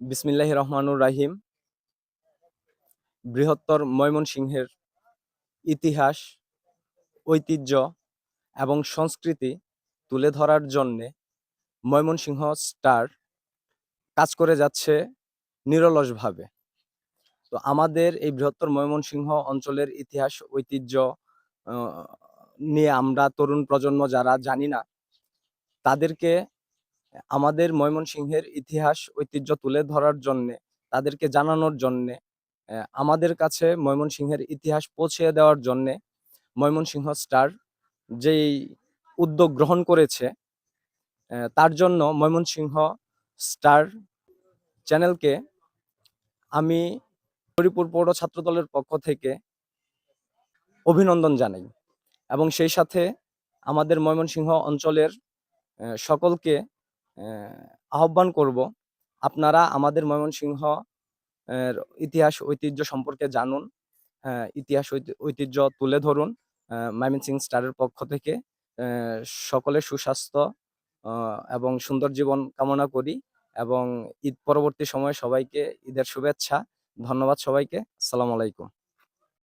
বিসমিল্লাহির রহমানুর রাহিম। বৃহত্তর ময়মনসিংহের ইতিহাস, ঐতিহ্য এবং সংস্কৃতি তুলে ধরার জন্যে ময়মনসিংহ স্টার কাজ করে যাচ্ছে নিরলসভাবে। তো আমাদের এই বৃহত্তর ময়মনসিংহ অঞ্চলের ইতিহাস, ঐতিহ্য আ নিয়ে আমরা তরুণ প্রজন্ম যারা জানি না, তাদেরকে আমাদের ময়মনসিংহের ইতিহাস, ঐতিহ্য তুলে ধরার জন্যে, তাদেরকে জানানোর জন্যে, আমাদের কাছে ময়মনসিংহের ইতিহাস পৌঁছে দেওয়ার জন্যে ময়মনসিংহ স্টার যেই উদ্যোগ গ্রহণ করেছে, তার জন্য ময়মনসিংহ স্টার চ্যানেলকে আমি হরিপুর পৌর ছাত্রদলের পক্ষ থেকে অভিনন্দন জানাই এবং সেই সাথে আমাদের ময়মনসিংহ অঞ্চলের সকলকে আহ্বান করব, আপনারা আমাদের ময়মনসিংহ এর ইতিহাস ঐতিহ্য সম্পর্কে জানুন, ইতিহাস ঐতিহ্য তুলে ধরুন। ময়মনসিংহ স্টারের পক্ষ থেকে সকলের সুস্বাস্থ্য এবং সুন্দর জীবন কামনা করি এবং ঈদ পরবর্তী সময়ে সবাইকে ঈদের শুভেচ্ছা। ধন্যবাদ সবাইকে। আসসালামু আলাইকুম।